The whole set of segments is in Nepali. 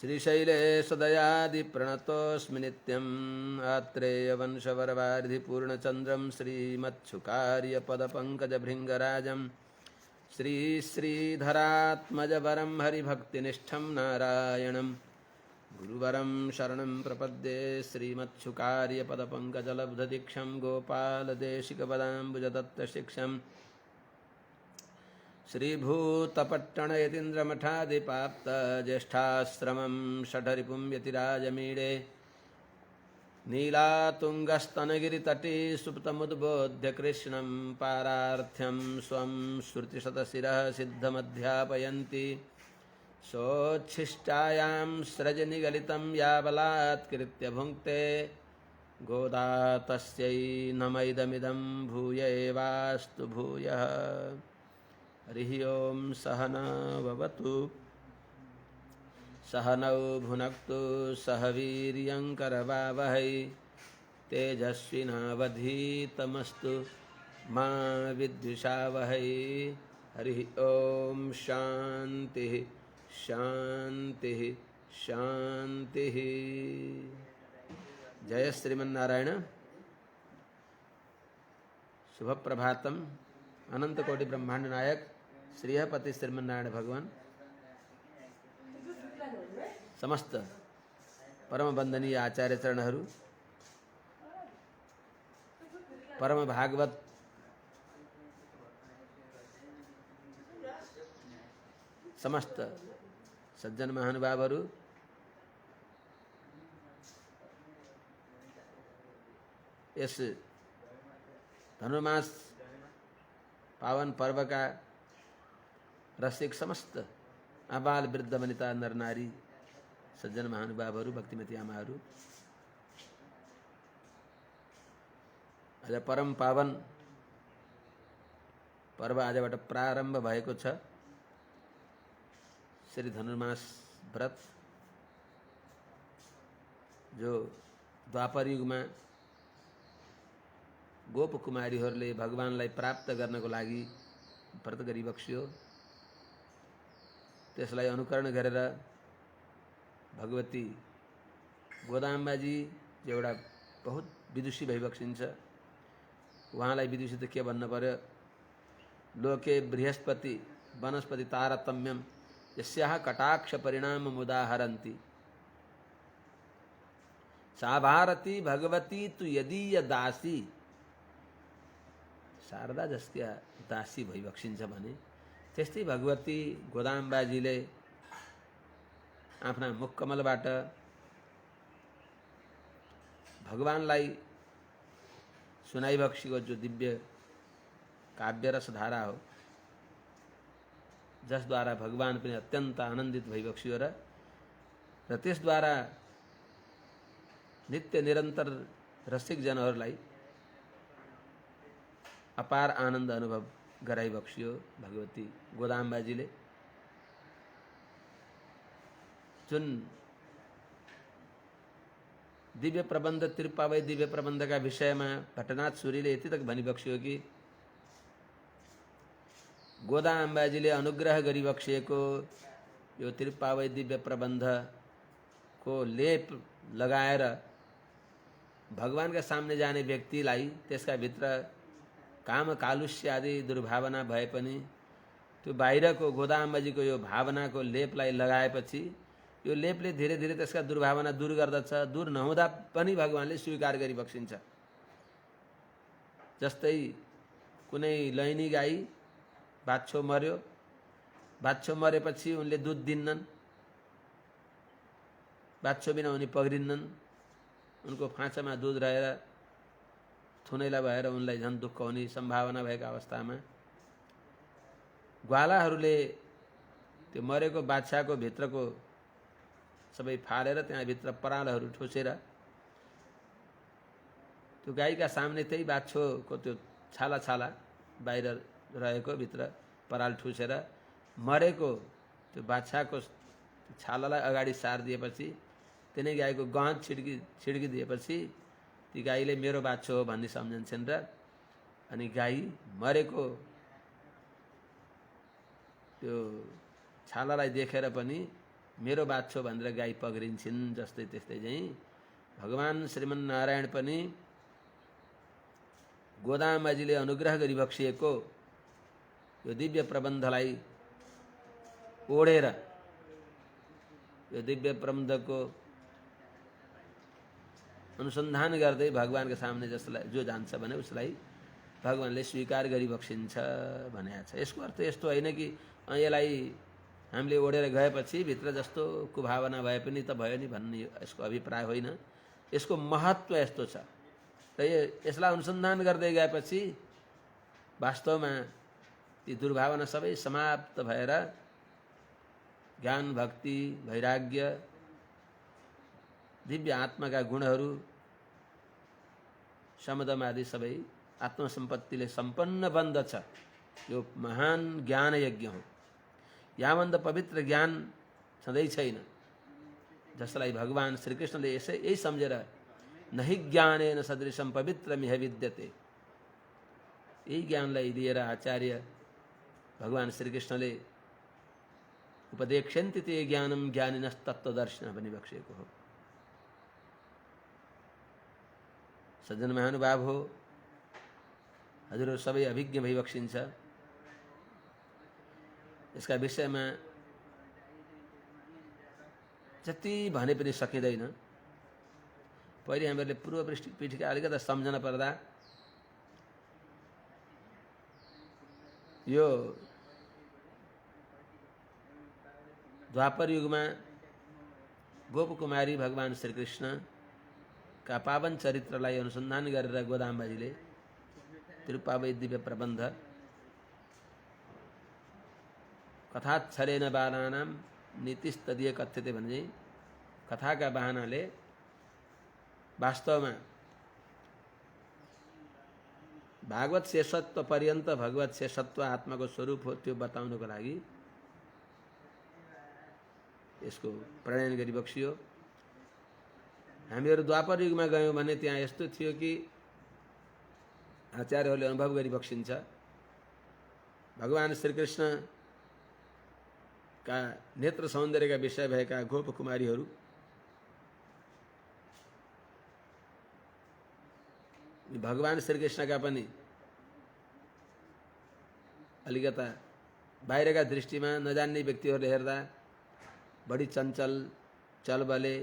श्रीशैलेशदयादिप्रणतोऽस्मि नित्यम् आत्रेयवंशवरवारिधिपूर्णचन्द्रं श्रीमत्सुकार्यपदपङ्कजभृङ्गराजं श्रीधरात्मजवरं हरिभक्तिनिष्ठं नारायणं गुरुवरं शरणं प्रपद्ये श्रीमत्सुकार्यपदपङ्कजलब्धदीक्षं गोपालदेशिकपदाम्बुजदत्तशिक्षं श्रीभूतपट्टणयतीन्द्रमठादिपाप्तज्येष्ठाश्रमं षठरिपुं यतिराजमीडे नीलातुङ्गस्तनगिरितटी सुप्तमुद्बोध्य कृष्णं पारार्थ्यं स्वं श्रुतिशतशिरः सिद्धमध्यापयन्ति सोच्छिष्टायां स्रजनिगलितं याबलात्कृत्य भुङ्क्ते गोदा तस्यै नमैदमिदं भूय एवास्तु भूयः। हरिः ओं सहना भवतु सहनौ भुनक्तु सह वीर्यङ्करवावहै तेजस्विनावधीतमस्तु मा विद्विषावहै। हरिः ओं शान्तिः शान्तिः शान्तिः। जय श्रीमन्नारायण। शुभ प्रभातम। अनंत कोटि ब्रह्मांड नायक श्रीहपति श्रीमन्नारायण भगवान समस्त परम वंदनीय आचार्य चरणहरू, परम भागवत समस्त सज्जन महानुभावहरू, यस धनुर्मास पावन पर्व का रसिक समस्त आबाल वृद्ध वनिता नर नारी सज्जन महानुभावहरू, भक्तिमती आमाहरू, आज परम पावन पर्व आजबाट प्रारम्भ भएको छ। श्री धनुर्मास व्रत जो द्वापर युगमा गोप कुमारीहरूले भगवानलाई प्राप्त गर्नको लागि व्रत गरिबक्सियो। त्यसलाई अनुकरण गरेर भगवती गोदाम्बाजी एउटा बहुत विदुषी भइबक्सिन्छ। उहाँलाई विदुषी त के भन्नु पर्यो। लोके बृहस्पति वनस्पति तारतम्यम यस्याः कटाक्ष परिणाम मुदाहरन्ति सा भारती भगवती तु यदीय दासी। शारदा जस्ता दासी भइबक्सिन्छ भने त्यस्तै भगवती गोदाम्बाजीले आफ्ना मुखकमलबाट भगवानलाई सुनाइबक्सेको जो दिव्य काव्य रसधारा हो, जसद्वारा भगवान पनि अत्यन्त आनन्दित भइबक्सियो र त्यसद्वारा नित्य निरन्तर रसिक जनहरूलाई अपार आनन्द अनुभव गराइबक्सियो भगवती गोदाम्बाजीले। जुन दिव्य प्रबन्ध त्रिपावै दिव्य प्रबन्धका विषयमा भट्टनाथ सूरीले यति तक भनिबक्सियो कि गोदाम्बाजीले अनुग्रह गरिबक्सिएको यो त्रिपावै दिव्य प्रबन्धको लेप लगाएर भगवानका सामने जाने व्यक्तिलाई त्यसका भित्र काम कालुष्य आदि दुर्भावना भए पनि त्यो बाहिरको गोदाम्बाजीको यो भावनाको लेपलाई लगाएपछि यो लेपले धीरे धीरे त्यसका दुर्भावना दूर गर्दछ। दूर नहुँदा पनि भगवानले स्वीकार गरिबक्सिन्छ। जस्तै कुनै लैनी गाई बाछो मर्यो, बाछो मरेपछि उनले दुध दिन्नन्, बाछो बिना उनी पग्रिन्नन्। उनको फाँचामा दुध रहेर थुनैला भएर उनलाई झन् दुःख हुने सम्भावना भएको अवस्थामा ग्वालाहरूले त्यो मरेको बाछाको भित्रको सबै फालेर त्यहाँभित्र परालहरू ठोसेर त्यो गाईका सामने त्यही बाछोको त्यो छाला छाला बाहिर रहेको भित्र पराल ठुसेर मरेको त्यो बाछाको छालालाई अगाडि सारिदिएपछि तिनै गाईको गहत छिड्किदिएपछि ती गाईले मेरो बाछो हो भन्ने सम्झन्छन् र अनि गाई मरेको त्यो छालालाई देखेर पनि मेरो बाछो भनेर गाई पग्रिन्छन् जस्तै त्यस्तै चाहिँ भगवान श्रीमन्नारायण पनि गोदामाजीले अनुग्रह गरिबक्सिएको यो दिव्य प्रबन्धलाई ओढेर यो दिव्य प्रबन्धको अनुसन्धान गर्दै भगवानको सामने जसलाई जो जान्छ भने उसलाई भगवानले स्वीकार गरिबक्सिन्छ भनेको छ। यसको अर्थ यस्तो होइन कि यसलाई हामीले ओढेर गएपछि भित्र जस्तो कुभावना भए पनि त भयो नि भन्ने यसको अभिप्राय होइन। यसको महत्त्व यस्तो छ र यसलाई अनुसन्धान गर्दै गएपछि वास्तवमा ती दुर्भावना सबै समाप्त भएर ज्ञान भक्ति वैराग्य दिव्य आत्माका गुणहरू समदमादि सबै आत्मसम्पत्तिले सम्पन्न बन्दछ। यो महान ज्ञान यज्ञ हो। यावन्त पवित्र ज्ञान छँदै छैन जसलाई भगवान श्रीकृष्णले यही सम्झेर नहि ज्ञानेन सदृशं पवित्रमिह विद्यते, यही ज्ञानलाई दिएर आचार्य भगवान श्रीकृष्णले उपदेक्षन्ति ते ज्ञानं ज्ञानिनस्तत्त्वदर्शिनः भनी बक्सेको हो। सज्जन महानुभाव हो, हजुरहरू सबै अभिज्ञ भइबक्सिन्छ। यसका विषयमा जति भने पनि सकिँदैन। पहिले हामीहरूले पूर्व पीठिका अलिकति सम्झना पर्दा यो द्वापर युगमा गोपकुमारी भगवान श्रीकृष्णका पावन चरित्रलाई अनुसन्धान गरेर गोदाम्बाजीले तिरुप्पावै दिव्य प्रबन्ध कथाच्छलेन बालानां नीतिस्तदीय कथ्यते भने कथाका बहानाले वास्तवमा भागवत शेषत्व पर्यन्त भगवत शेषत्व आत्माको स्वरूप हो त्यो बताउनको लागि यसको प्रणयन गरिबक्सियो। हामीहरू द्वापर युगमा गयौँ भने त्यहाँ यस्तो थियो कि आचार्यहरूले अनुभव गरिबक्सिन्छ भगवान श्रीकृष्णका नेत्र सौन्दर्यका विषय भएका गोपकुमारीहरू भगवान श्रीकृष्णका पनि अलिकता बाहिरका दृष्टिमा नजान्ने व्यक्तिहरूले हेर्दा बढी चञ्चल चलबले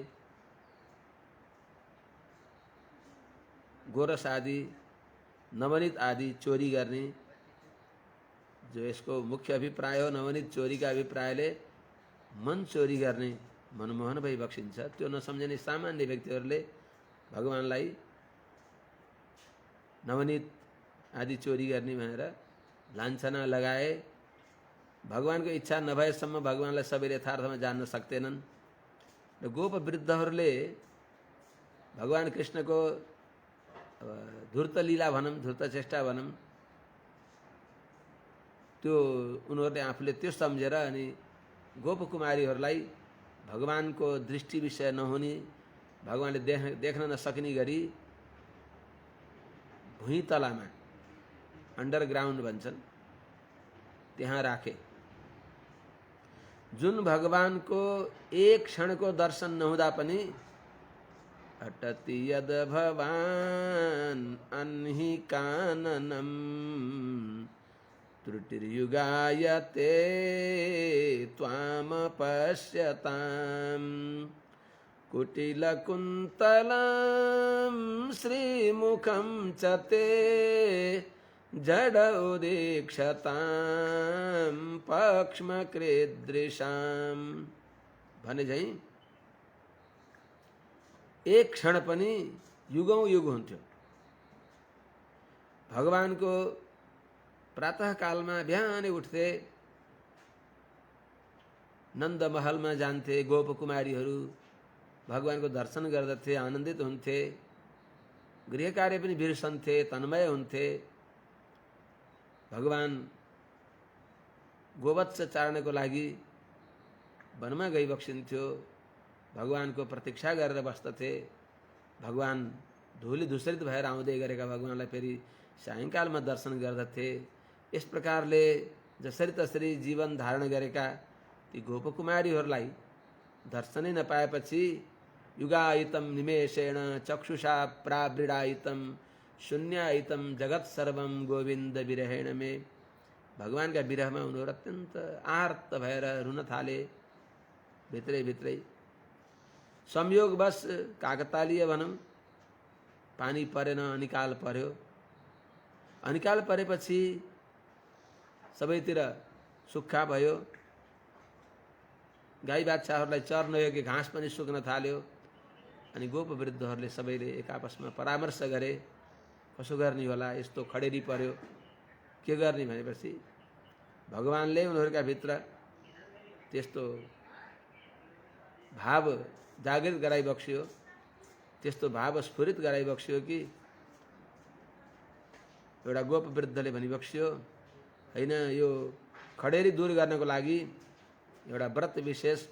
गोरस आदि नवनीत आदि चोरी गर्ने जो यसको मुख्य अभिप्राय हो। नवनीत चोरीका अभिप्रायले मन चोरी गर्ने मनमोहन भइबक्सिन्छ। त्यो नसम्झने सामान्य व्यक्तिहरूले भगवानलाई नवनीत आदि चोरी गर्ने भनेर लान्छना लगाए। भगवानको इच्छा नभएसम्म भगवानलाई सबैले यथार्थमा जान्न सक्दैनन् र गोप वृद्धहरूले भगवान कृष्णको धूर्त लीला भनौँ धूर्त चेष्टा भनौँ त्यो उनीहरूले आफूले त्यो सम्झेर अनि गोपकुमारीहरूलाई भगवानको दृष्टि विषय नहुने भगवानले देख्न नसक्ने गरी भुइँतलामा अन्डरग्राउन्ड भन्छन् त्यहाँ राखे। जुन भगवानको एक क्षणको दर्शन नहुँदा पनि अटति यद भवान अन्हि काननम त्रुटिर्युगायते त्वाम पश्यताम कुटिलकुन्तलं श्रीमुखं च ते जड उदीक्षतां पक्ष्मकृदृशां भने झैं एक क्षण पनि युगौं युग हुन्थ्यो। भगवानको प्रातः कालमा बिहानै उठ्थे, नन्द महलमा जान्थे, गोपकुमारीहरू भगवानको दर्शन गर्दथे, आनन्दित हुन्थे, गृह कार्य पनि बिर्सन्थे, तन्मय हुन्थे। भगवान गोवत्स चारणको लागि वनमा गइबक्सिन्थ्यो, भगवानको प्रतीक्षा गरेर बस्दथे। भगवान धुली धूसरित भएर आउँदै गरेका भगवानलाई फेरि सायंकालमा दर्शन गर्दथे। यस प्रकारले जसरी तसरी जीवन धारण गरेका ती गोपकुमारीहरूलाई दर्शनै नपाएपछि युगायितं निमेषेण चक्षुषा प्रावृडायितं शून्यायितं जगत सर्वं गोविन्द विरहेण में। भगवान का विरहमा उनीहरू अत्यन्त आर्त भएर रुन थाले। भित्रै भित्रै संयोगवश काकतालीय भनौँ पानी परेन, अनिकाल पर्यो। अनिकाल परेपछि सबैतिर सुक्खा भयो। गाई बाछाहरूलाई चर्न योग्य घाँस पनि सुक्न थाल्यो। अनि गोप वृद्धहरूले सबैले एक आपसमा परामर्श गरे, कसो गर्ने होला, यस्तो खडेरी पर्यो, के गर्ने भनेपछि भगवानले उनीहरूका भित्र त्यस्तो भाव जागृत गराइबक्सियो, त्यस्तो भाव स्फुरित गराइबक्सियो कि एउटा गोप वृद्धले भनिबक्सियो, हैन यो खडेरी दूर गर्नको लागि एउटा व्रत विशेष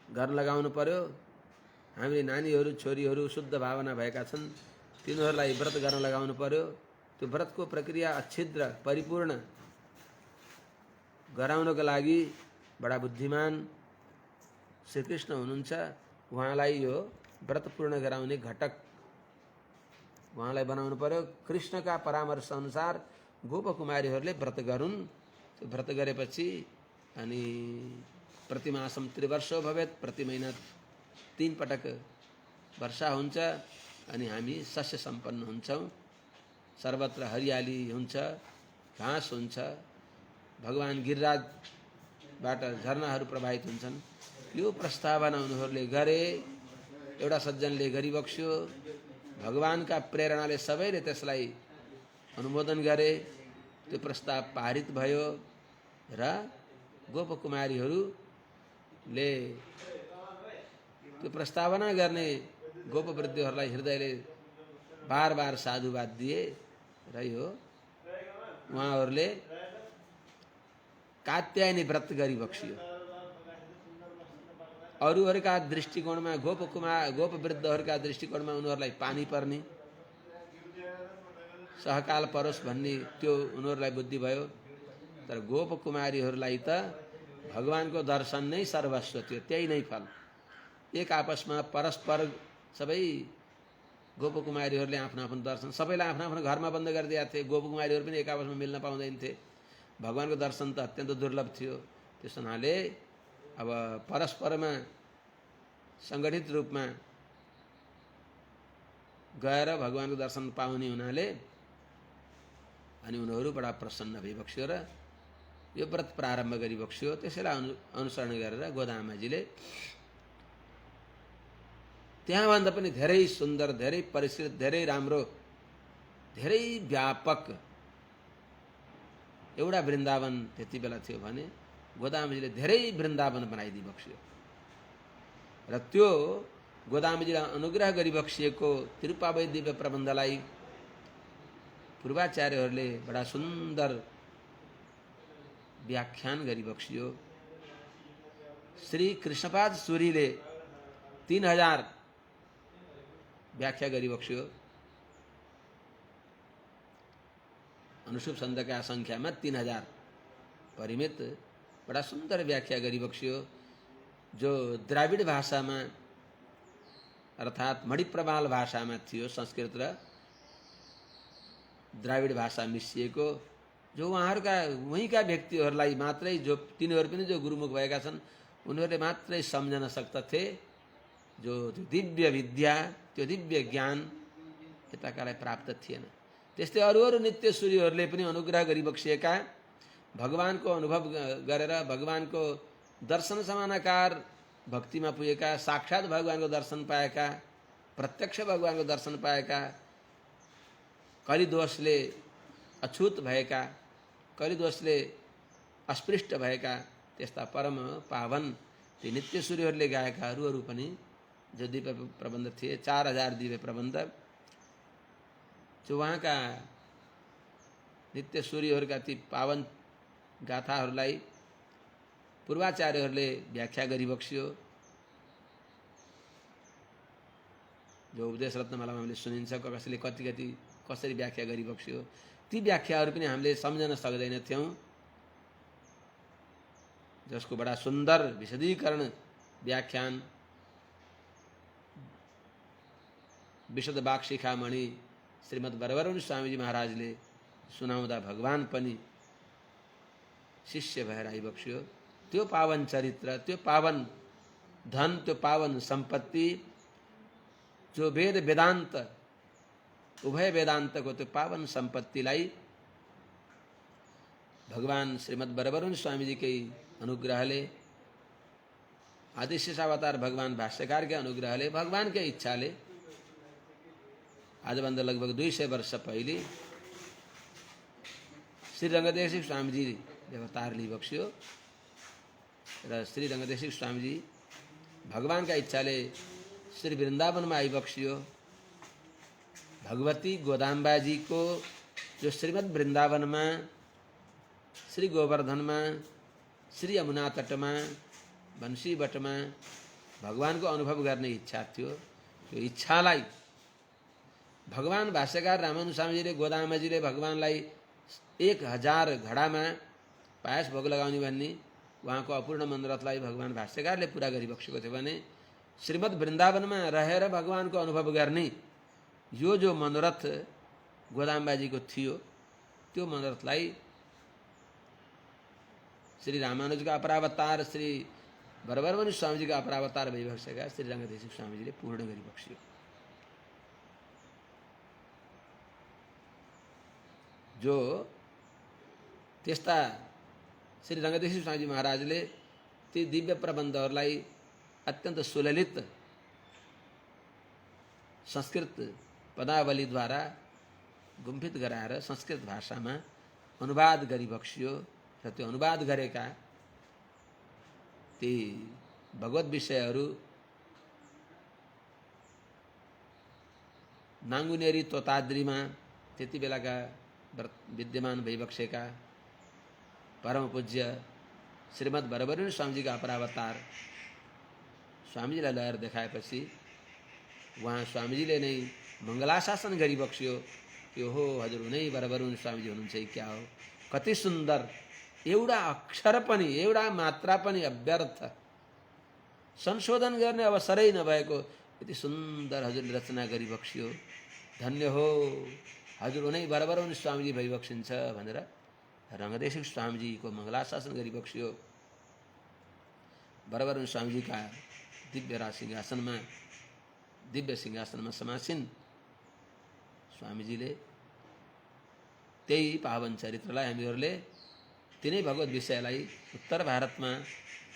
गर्न लगाउनु पर्यो। हामीले नानीहरू छोरीहरू शुद्ध भावना भएका छन्, तिनीहरूलाई व्रत गर्न लगाउनु पर्यो। त्यो व्रतको प्रक्रिया अच्छिद्र परिपूर्ण गराउनको लागि बडा बुद्धिमान श्रीकृष्ण हुनुहुन्छ। उहाँलाई यो व्रत पूर्ण गराउने घटक उहाँलाई बनाउनु पर्यो। कृष्णका परामर्श अनुसार गोपकुमारीहरूले व्रत गरून्। त्यो व्रत गरेपछि अनि प्रतिमासम त्रिवर्षो भवेत्, प्रति महिना 3 पटक वर्षा हुन्छ अनि हामी शस्य सम्पन्न हुन्छौँ। सर्वत्र हरियाली हुन्छ, घाँस हुन्छ, भगवान गिरिराजबाट झरनाहरू प्रवाहित हुन्छन्। यो प्रस्तावना उनीहरूले गरे। एउटा सज्जनले गरिबक्स्यो। भगवानका प्रेरणाले सबैले त्यसलाई अनुमोदन गरे। त्यो प्रस्ताव पारित भयो र गोपकुमारीहरूले त्यो प्रस्तावना गर्ने गोपवृद्धहरूलाई हृदयले बार बार साधुवाद दिए र यो उहाँहरूले कात्यायनी व्रत गरिबक्सियो। अरूहरूका दृष्टिकोणमा गोपवृद्धहरूका दृष्टिकोणमा उनीहरूलाई पानी पर्ने, सहकाल परोस् भन्ने त्यो उनीहरूलाई बुद्धि भयो। तर गोपकुमारीहरूलाई त भगवानको दर्शन नै सर्वस्व थियो, त्यही नै फल। एक आपसमा परस्पर सबै गोपकुमारीहरूले आफ्नो आफ्नो दर्शन, सबैलाई आफ्नो आफ्नो घरमा बन्द गरिदिएका थिए। गोपकुमारीहरू पनि एक आपसमा मिल्न पाउँदैनथे। भगवानको दर्शन त अत्यन्त दुर्लभ थियो। त्यस हुनाले अब परस्परमा सङ्गठित रूपमा गएर भगवानको दर्शन पाउने हुनाले अनि उनीहरू बडा प्रसन्न भइबक्स्यो र यो व्रत प्रारम्भ गरिबक्स्यो। त्यसैलाई अनुसरण गरेर गोदामाजीले त्यहाँभन्दा पनि धेरै सुन्दर, धेरै परिष्कृत, धेरै राम्रो, धेरै व्यापक एउटा वृन्दावन त्यति बेला थियो भने गोदामाजीले धेरै वृन्दावन बनाइदिबक्स्यो। र त्यो गोदामाजीले अनुग्रह गरिबक्सिएको तिरुपावई दिव्य प्रबन्धलाई पूर्वाचार्यहरूले बडा सुन्दर व्याख्यान गरिबक्सियो। श्री कृष्णपाद सूरीले 3000 व्याख्या गरिबक्स्यो। अनुसूप छन्दका सङ्ख्यामा 3000 परिमित बडा सुन्दर व्याख्या गरिबक्स्यो, जो द्राविड भाषामा अर्थात् मणिप्रवाल भाषामा थियो। संस्कृत र द्राविड भाषा मिसिएको, जो उहाँहरूका वहीँका व्यक्तिहरूलाई मात्रै, जो तिनीहरू पनि जो गुरुमुख भएका छन् उनीहरूले मात्रै सम्झन सक्दथे। जो दिव्य विद्या, त्यो दिव्य ज्ञान यताकालाई प्राप्त थिएन। त्यस्तै अरू अरू नित्य सूरीहरूले पनि अनुग्रह गरिबक्सिएका, भगवानको अनुभव गरेर भगवानको दर्शन समानाकार भक्तिमा पुगेका, साक्षात भगवानको दर्शन पाएका, प्रत्यक्ष भगवानको दर्शन पाएका, कलिदोषले अछुत भएका, कलिदोषले अस्पृष्ट भएका त्यस्ता परम पावन ती नित्य सूरीहरूले गाएका अरू पनि जो दिव्य प्रबन्ध थिए, 4000 दिव्य प्रबन्ध, जो उहाँका नित्य सूरीहरूका ती पावन गाथाहरूलाई पूर्वाचार्यहरूले व्याख्या गरिबक्स्यो। जो उपदेश रत्नमालामा हामीले सुनिन्छ, कसैले कति कसरी व्याख्या गरिबक्स्यो, ती व्याख्याहरू पनि हामीले सम्झन सक्दैनथ्यौँ। जसको बड़ा सुंदर विशदीकरण व्याख्यान विशद वाक्शिखामणि श्रीमद् बरबरुनि स्वामीजी महाराजले सुनाउँदा भगवान पनि शिष्य भएर आइबक्स्यो। त्यो पावन चरित्र, त्यो पावन धन, त्यो पावन सम्पत्ति, जो वेद वेदान्त उभय वेदान्तको त्यो पावन सम्पत्तिलाई भगवान श्रीमद् बरबरुनि स्वामीजीकै अनुग्रहले, आदि शेषावतार भगवान भाष्यकारकै अनुग्रहले, भगवानकै इच्छाले आजभन्दा लगभग 200 वर्ष पहिले श्री रङ्गदेशिक स्वामीजीले अवतार लिइबक्स्यो र श्री रङ्गदेशिक स्वामीजी भगवानका इच्छाले श्री वृन्दावनमा आइबक्स्यो। भगवती गोदाम्बाजीको जो श्रीमद् वृन्दावनमा, श्री गोवर्धनमा, श्री यमुना तटमा, बंशीवटमा भगवानको अनुभव गर्ने इच्छा थियो। त्यो इच्छालाई भगवान भाष्यकार रामानुज स्वामीजीले, गोदाम्बाजीले भगवानलाई 1000 घडामा पायस भोग लगाउने भन्ने उहाँको अपूर्ण मनोरथलाई भगवान भाष्यकारले पूरा गरिबक्सेको थियो भने श्रीमद् वृन्दावनमा रहेर भगवानको अनुभव गर्ने यो जो मनोरथ गोदाम्बाजीको थियो, त्यो मनोरथलाई श्री रामानुजका अपरावतार श्री बरबरुनि स्वामीजीका अपरावतार भइबक्सेका श्री रङ्गदेशिक स्वामीजीले पूर्ण गरिबक्स्यो। जो त्यस्ता श्री रङ्गदेशिक स्वामीजी महाराजले ती दिव्य प्रबन्धहरूलाई अत्यन्त सुललित संस्कृत पदावलीद्वारा गुम्फित गराएर संस्कृत भाषामा अनुवाद गरिबक्स्यो र त्यो अनुवाद गरेका ती भगवत विषयहरू नाङ्गुनेरी तोताद्रीमा त्यति बेलाका विद्यमान भइबक्सेका परम पूज्य श्रीमद् बरबरुनि स्वामीजीका अपरावतार स्वामीजीलाई ल्याएर देखाएपछि उहाँ स्वामीजीले नै मङ्गलाशासन गरिबक्स्यो कि हो हजुर उनै बरबरुनि स्वामीजी हुनुहुन्छ क्या हो, कति सुन्दर, एउटा अक्षर पनि एउटा मात्रा पनि अव्यर्थ संशोधन गर्ने अवसरै नभएको यति सुन्दर हजुरले रचना गरिबक्स्यो, धन्य हो हजुर उनै बरबरुनि स्वामीजी भइबक्सिन्छ भनेर रङ्गदेशिक स्वामीजीको मङ्गलाशासन गरिबक्स्यो। बरबरुनि स्वामीजीका दिव्य सिंहासनमा समासीन स्वामीजीले त्यही पावन चरित्रलाई हामीहरूले, तिनै भगवत विषयलाई उत्तर भारतमा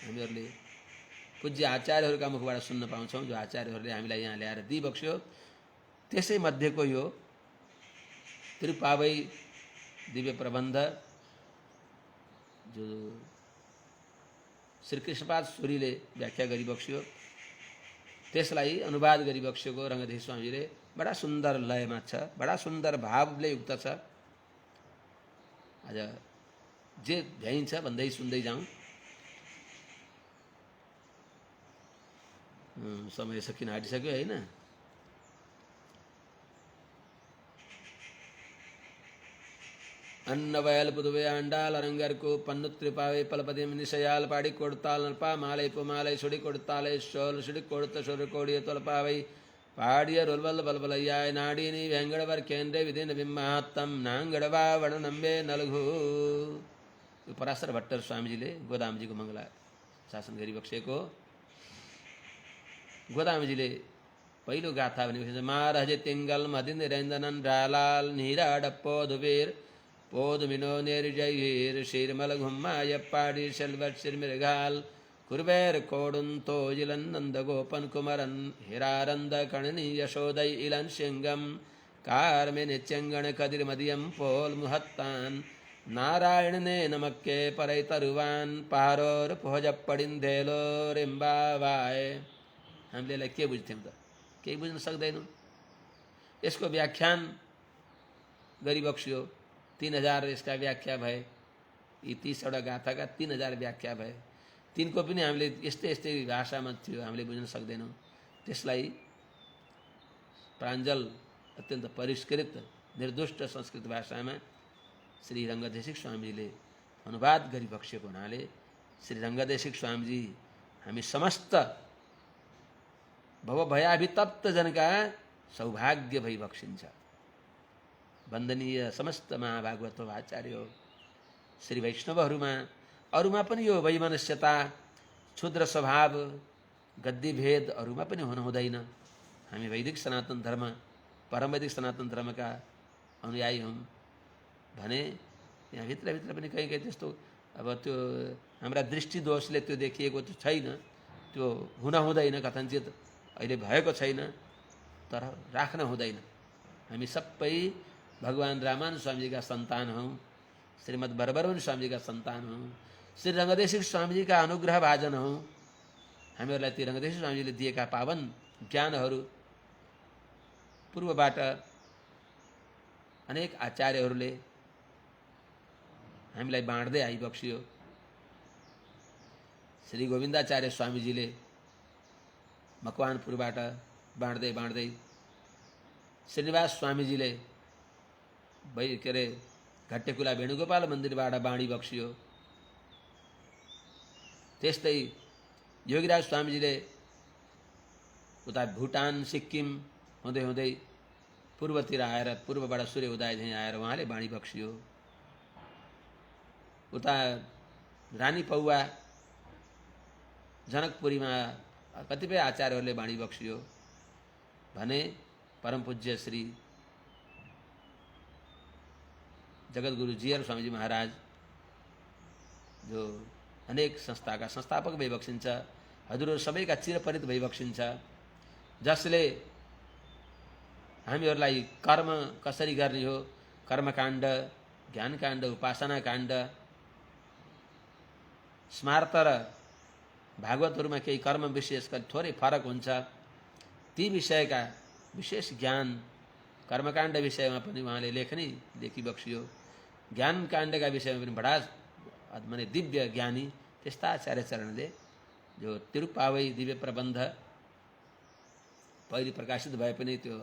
हामीहरूले पूज्य आचार्यहरूका मुखबाट सुन्न पाउँछौँ, जो आचार्यहरूले हामीलाई यहाँ ल्याएर दिइबक्स्यो। त्यसै मध्येको यो तिरुपावई दिव्य प्रबन्ध जो श्री कृष्णपाद सूरीले व्याख्या गरिबक्स्यो, त्यसलाई अनुवाद गरिबक्सेको रङ्गदेशिक स्वामीजीले बडा सुन्दर लयमा छ, बडा सुन्दर भावले युक्त छ। आज जे भ्याइन्छ भन्दै सुन्दै जाउँ। समय सकिन आँटिसक्यो होइन। अन्नवयल पुदुवे आंडाल अरंगर को पन्नु त्रिपावे पलपति निशयाल पाड़ी कोड़ताल नरपा माले पुमाले सुड़ी कोड़ताले शोल सुड़ी कोड़त सुर कोड़िय तोलपावई पाड़िय रोलबल बलबलयाय नाडीनी व्यंगड़वर केंद्रे विधिन बिम्मात्तम नांगड़वा वर्णनम्बे नलघु। पराशर भट्टर स्वामीजीले गोदामजीको मङ्गला शासन गरिबक्सेको गोदामजीले पहिलो गाथा भनेको मारहजे तिङ्गल मदिन निरञ्जनन रालाल नीरा डप्पो धुबेर पोदमिनो निर्जयीर शीर्मल घुम्माय पाड़ी शल्वर शिरमृगाल कुर्वेर कोडुन्तो जिलन नंद गोपन कुमरन हिरारंद कणनी यशोदय इलन सिंगम कारमे नित्यंगण कदिर मदियम पोल मुहत्तान नारायण ने नमक्के परई तरुवान पारोर पोहज पडिन्धेलो रिम्बावाय। हामीले के बुझ्थ्यौँ त? केही बुझ्न सक्दैनौँ। यसको व्याख्यान गरिबक्स्यो। 3000 यसका व्याख्या भए। यी 30वटा गाथाका 3000 व्याख्या भए। तिनको पनि हामीले यस्तै यस्तै भाषामा थियो, हामीले बुझ्न सक्दैनौँ। त्यसलाई प्राञ्जल अत्यन्त परिष्कृत निर्दुष्ट संस्कृत भाषामा श्री रङ्गदेशिक स्वामीले अनुवाद गरिबक्सेको हुनाले श्री रङ्गदेशिक स्वामीजी हामी समस्त भवभयाभितप्त जनका सौभाग्य भई बक्सिन्छ। वन्दनीय समस्त महाभागवत आचार्य हो श्री वैष्णवहरूमा अरूमा पनि यो वैमनस्यता क्षुद्र स्वभाव गद्दी भेद अरूमा पनि हुन हुँदैन। हामी वैदिक सनातन धर्म परम वैदिक सनातन धर्मका अनुयायी हौँ भने यहाँ भित्रभित्र पनि कहीँ कहीँ त्यस्तो अब त्यो हाम्रा दृष्टि दोषले त्यो देखिएको त छैन, त्यो हुन हुँदैन, कथनचित अहिले भएको छैन, तर राख्न हुँदैन। हामी सबै भगवान रामानुज स्वामीजीका सन्तान हौँ, श्रीमद् बरबरुन स्वामीजीका सन्तान हौँ, श्री रङ्गदेशिक स्वामीजीका अनुग्रह भाजन हौँ। हामीहरूलाई ती रङ्गदेशिक स्वामीजीले दिएका पावन ज्ञानहरू पूर्वबाट अनेक आचार्यहरूले हामीलाई बाँड्दै आइबक्सियो। श्री गोविन्दाचार्य स्वामीजीले मकवानपुरबाट बाँड्दै बाँड्दै श्रीनिवास स्वामीजीले के अरे घट्टेकुला वेणुगोपाल मन्दिरबाट बाँडी बक्सियो। त्यस्तै योगीराज स्वामीजीले उता भुटान सिक्किम हुँदै हुँदै पूर्वतिर आएर पूर्वबाट सूर्य उदय झैँ आएर उहाँले बाँडी बक्सियो। उता रानी पौवा जनकपुरीमा कतिपय आचार्यहरूले बाँडी बक्सियो भने परम पूज्य श्री जगतगुरु जीआर स्वामीजी महाराज जो अनेक संस्थाका संस्थापक भई बक्सिन्छ, हजुरहरू सबैका चिरपरित भई बक्सिन्छ, जसले हामीहरूलाई कर्म कसरी गर्ने हो, कर्मकाण्ड, ज्ञानकाण्ड, उपासनाकाण्ड, स्मार्त र भागवतहरूमा केही कर्म विशेष गरी थोरै फरक हुन्छ, ती विषयका विशेष ज्ञान कर्मकाण्ड विषयमा पनि उहाँले लेखी बक्सियो। ज्ञानकाण्डका विषयमा पनि बडा माने दिव्य ज्ञानी त्यस्ता आचार्य चरणले जो तिरुपावई दिव्य प्रबन्ध पहिले प्रकाशित भए पनि त्यो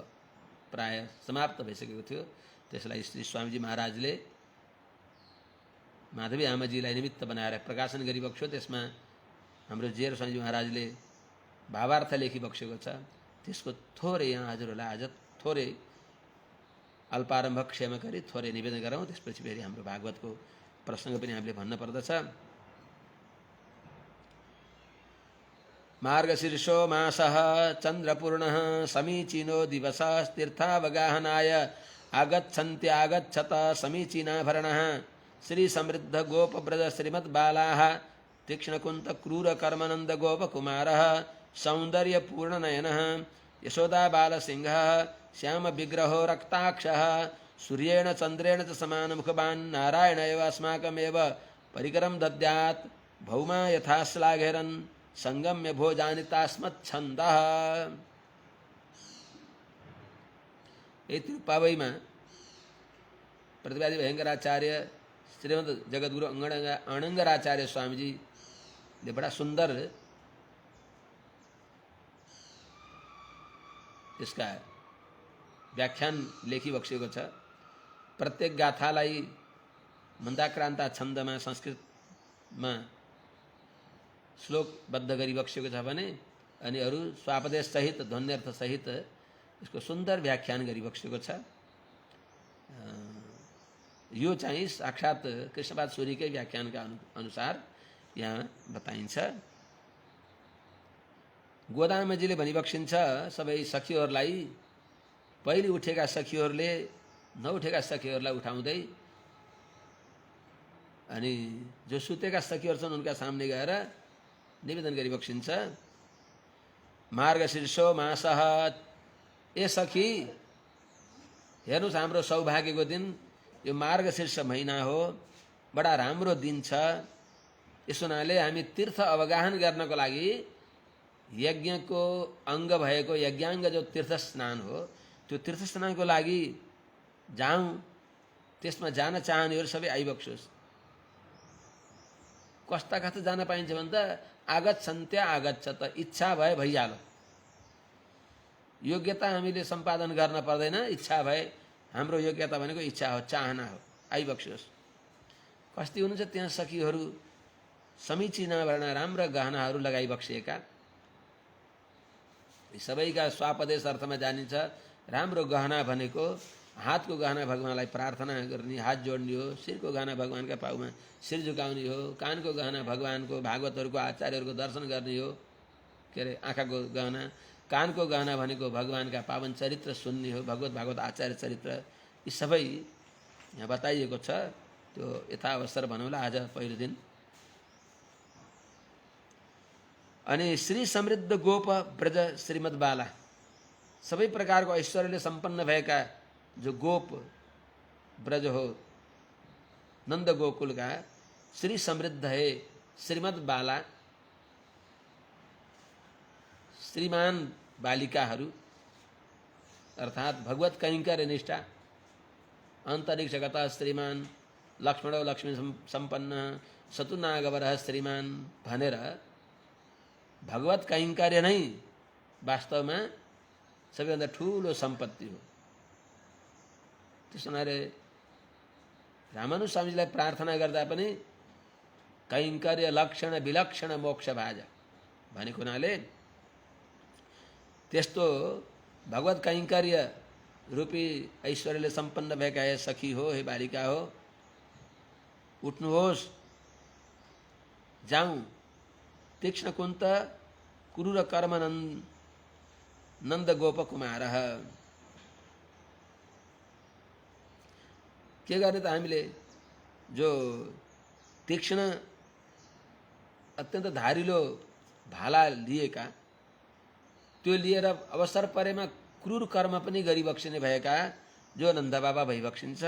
प्राय समाप्त भइसकेको थियो, त्यसलाई श्री स्वामीजी महाराजले माधवी आमाजीलाई निमित्त बनाएर प्रकाशन गरिबक्स्यो। त्यसमा हाम्रो जीआर स्वामीजी महाराजले भावार्थ लेखी बक्सेको छ। त्यसको थोरै यहाँ हजुरहरूलाई आज थोरै अल्पारम्भ क्षमा गरी थोरै निवेदन गरौँ, त्यसपछि फेरि हाम्रो भागवतको प्रसङ्ग पनि हामीले भन्न पर्दछ। मार्गशीर्षो मासः चन्द्रपूर्णः समीचीनो दिवसस्तीर्थावगाहनाय आगच्छन्त्यागच्छत समीचीनाभरणः श्री समृद्ध गोपव्रज श्रीमद्बालाः तीक्ष्णकुन्त क्रूर कर्मनन्द गोपकुमारः सौन्दर्यपूर्णनयनः यशोदा बालसिंहः श्याम विग्रहो रक्ताक्षः सूर्येण चन्द्रेण च समानमुखवान् नारायण एव अस्माकमेव परिकरं दद्यात् भौमा यथा श्लाघेरन् संगम्य भोजानि तास्मच्छन्दः। ये तिरुपावईमा प्रतिवादी भयंकराचार्य श्रीमद जगतगुरु अणंगराचार्य स्वामीजी ले बड़ा सुंदर इसका व्याख्यान लेखी बक्सेको छ। प्रत्येक गाथालाई मन्दाक्रान्ता छन्दमा संस्कृतमा श्लोकबद्ध गरी बक्सेको छ भने अनि अरू स्वापदेश सहित ध्वन्यर्थ सहित यसको सुन्दर व्याख्यान गरी बक्सेको छ। यो चाहिँ साक्षात कृष्णपाद सूरीकै व्याख्यानका अनुसार यहाँ बताइन्छ। गोदामेजीले भनिबक्सिन्छ सबै सखीहरूलाई, पहिले उठेका सखीहरूले नउठेका सखीहरूलाई उठाउँदै अनि जो सुतेका सखीहरू छन् उनका सामने गएर निवेदन गरिबक्सिन्छ। मार्गशीर्षो मासः, ए सखी हेर्नुस् हाम्रो सौभाग्यको दिन यो मार्गशीर्ष महिना हो, बडा राम्रो दिन छ। यस हुनाले हामी तीर्थ अवगाहन गर्नको लागि यज्ञको अङ्ग भएको यज्ञाङ्ग जो तीर्थ स्नान हो त्यो तीर्थ स्नानको लागि जाउँ। त्यसमा जान चाहनेहरू सबै आइबक्सोस्। कस्ता कस्ता जान पाइन्छ भने त आगच्छन्त्य आगच्छत, इच्छा भए भइहाल्यो। योग्यता हामीले सम्पादन गर्न पर्दैन, इच्छा भए। हाम्रो योग्यता भनेको इच्छा हो, चाहना हो, आइबक्सोस्। कस्ती हुनुहुन्छ त्यहाँ सखीहरू समीचीन वर्णा राम्रा गहनाहरू लगाइबक्सिएका। यी सबैका स्वापदेश अर्थमा जानिन्छ। राम्रो गहना भनेको हातको गहना भगवानलाई प्रार्थना गर्ने, हात जोड्ने हो। शिरको गहना भगवानका पाउमा शिर झुकाउने हो। कानको गहना भगवानको भागवतहरूको आचार्यहरूको दर्शन गर्ने हो। के अरे आँखाको गहना। कानको गहना भनेको भगवानका पावन चरित्र सुन्ने हो, भागवत आचार्य चरित्र। यी सबै यहाँ बताइएको छ। त्यो यथाअवसर भनौँला आज पहिलो दिन। अनि श्री समृद्ध गोप ब्रज श्रीमद् बाला, सबै प्रकारको ऐश्वर्यले सम्पन्न भएका जो गोप ब्रज हो, नंद गोकुल का श्री समृद्ध है श्रीमद् बाला, श्रीमान बालिकाहरू अर्थात भगवत कैंकर्य निष्ठा, अंतरिक्षगता श्रीमान, लक्ष्मणो लक्ष्मी संपन्न, सतुनागवर श्रीमान भनेर भगवत कैंकर्य नै वास्तवमा सबैभन्दा ठूलो सम्पत्ति हो। त्यसो हुनाले रामानुज स्वामीजीलाई प्रार्थना गर्दा पनि कैंकर्य लक्षण विलक्षण मोक्ष भाज भनेको हुनाले त्यस्तो भगवत कैंकर्य रूपी ऐश्वर्यले सम्पन्न भएका हे सखी हो, हे बालिका हो, उठ्नुहोस्, जाऊँ। तीक्ष्ण कुन्त क्रूर कर्म नंद गोप कुमार। के गर्ने त हामीले जो तीक्ष्ण अत्यन्त धारिलो भाला लिएका, त्यो लिएर अवसर परेमा क्रूर कर्म पनि गरिबक्सिने भएका जो नन्द बाबा भइबक्सिन्छ,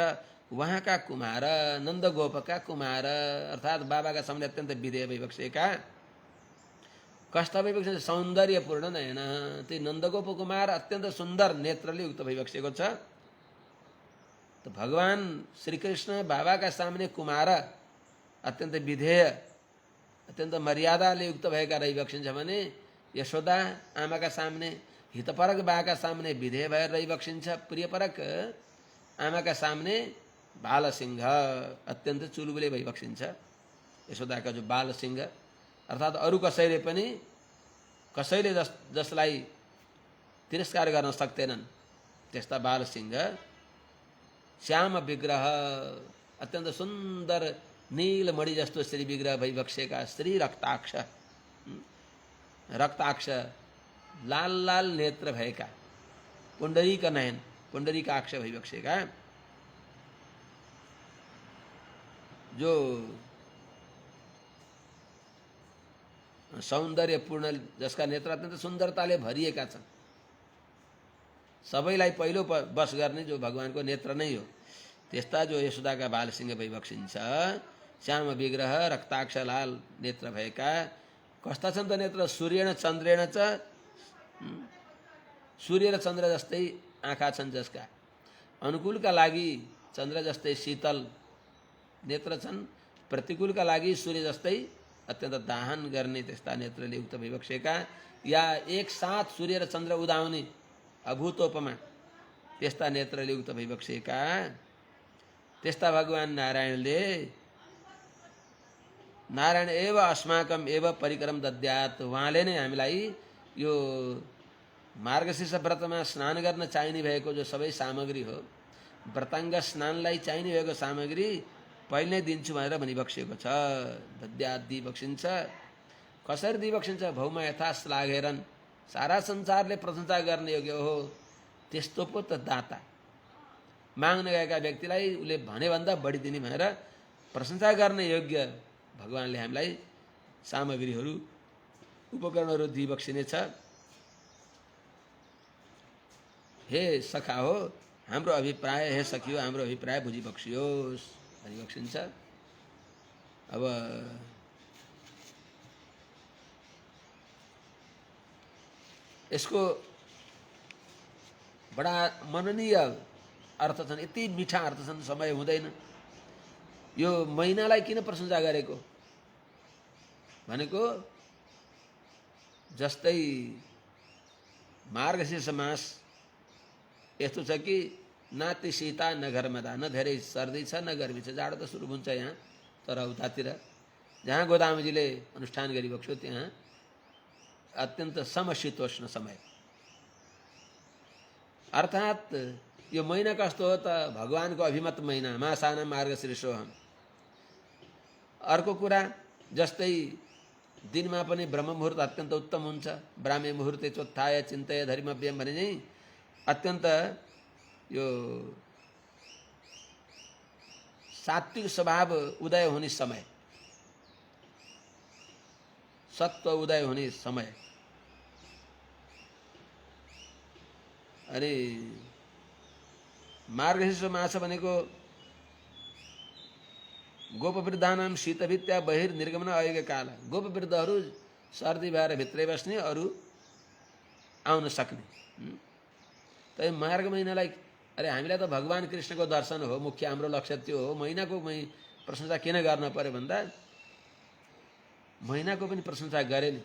वहाँका कुमार, नन्द गोपका कुमार अर्थात बाबाका सामने अत्यन्त विधेय भइबक्सेका, कस्ता भइबक्सिन्छ, सौन्दर्यपूर्ण नयन। त्यो नन्दगोप कुमार अत्यन्त सुन्दर नेत्रले युक्त भइबक्सेको छ। तो भगवान श्री कृष्ण बाबा का सामने कुमार अत्यंत विधेय, अत्यंत मर्यादाले युक्त भएका रहिबक्सिन्छ भने यशोदा आमा का सामने, हितपरक बा का सामने विधेय भएर रहिबक्सिन्छ। प्रियपरक आमा का सामने बालसिंह अत्यंत चुलबुले भइबक्सिन्छ। यशोदा का जो बालसिंह अर्थात अरु कसैले पनि कसैले जसलाई तिरस्कार गर्न सक्दैनन् त्यस्ता बालसिंह, श्याम विग्रह अत्यंत सुंदर नीलमणि जस्तो श्री विग्रह भइबक्सेका, श्री रक्ताक्ष, रक्ताक्ष लाल लाल नेत्र भएका, पुण्डरीक नयन, पुण्डरीकाक्ष भइबक्सेका, जो सौन्दर्यपूर्ण, जसका नेत्र अत्यन्त सुन्दरताले भरिएका छन्। सबैलाई पहिलो बस गर्ने जो भगवानको नेत्र नै हो, त्यस्ता जो यशोदाका बालसिंह भइबक्सिन्छ। श्याम विग्रह रक्ताक्ष लाल नेत्र भएका, कस्ता छन् त नेत्र? सूर्येण चन्द्रेण च, सूर्य र चन्द्र जस्तै आँखा छन्, जसका अनुकूलका लागि चन्द्र जस्तै शीतल नेत्र छन्, प्रतिकूलका लागि सूर्य जस्तै अत्यन्त दाहन गर्ने त्यस्ता नेत्रले युक्त भइबक्सेका, या एक साथ सूर्य र चन्द्र उदाउने अभूतोपमा त्यस्ता नेत्रले युक्त भइबक्सेका, त्यस्ता भगवान नारायणले नारायण एव अस्माकम एव परिक्रम दद्यात्, उहाँले नै हामीलाई यो मार्गशीर्ष व्रतमा स्नान गर्न चाहिने भएको जो सबै सामग्री हो, व्रताङ्ग स्नानलाई चाहिने भएको सामग्री पहिले नै दिन्छु भनेर भनिबक्सेको छ। दद्यात् दिइबक्सिन्छ। कसरी दिइबक्सिन्छ? भौमा यथा श्लाघेरन्, सारा संसारले प्रशंसा गर्ने योग्य हो त्यस्तो पो त दाता। माग्न गएका व्यक्तिलाई उसले भनेभन्दा बढी दिने भनेर प्रशंसा गर्ने योग्य भगवानले हामीलाई सामग्रीहरू, उपकरणहरू दिइबक्सिनेछ। हे सखा हो, हाम्रो अभिप्राय, हे सखी हो, हाम्रो अभिप्राय बुझिबक्सियोस् भनिबक्सिन्छ। अब यसको बडा मननीय अर्थ छन्, यति मिठा अर्थ छन्, समय हुँदैन। यो महिनालाई किन प्रशंसा गरेको भनेको, जस्तै मार्गशीर्ष मास यस्तो छ कि नाति शीता न घरमदा, न धेरै सर्दी छ न गर्मी छ, जाडो त सुरु हुन्छ यहाँ तर उतातिर, जहाँ गोदामजीले अनुष्ठान गरिबक्सो त्यहाँ अत्यन्त समशीतोष्ण समय, अर्थात् यो महिना कस्तो हो त भगवानको अभिमत महिना, मासाना मार्गशीर्षोहम। अर्को कुरा जस्तै दिनमा पनि ब्रह्म मुहुर्त अत्यन्त उत्तम हुन्छ, ब्राह्मे मुहुर्ते चोत्थाय चिन्तय धर्मव्यम भने चाहिँ अत्यन्त यो सात्विक स्वभाव उदय हुने समय, सत्व उदय हुने समय। अनि मार्गशीर्ष मास भनेको गोपवृद्धानाम शीतभित्या बहिर्निर्गमन अयोग्य काल। गोपवृद्धहरू सर्दी भएर भित्रै बस्ने, अरू आउन सक्ने। त मार्ग महिनालाई अरे हामीलाई त भगवान कृष्णको दर्शन हो मुख्य, हाम्रो लक्ष्य त्यो हो। महिनाको प्रशंसा किन गर्न पर्यो भन्दा महिनाको पनि प्रशंसा गरे नि।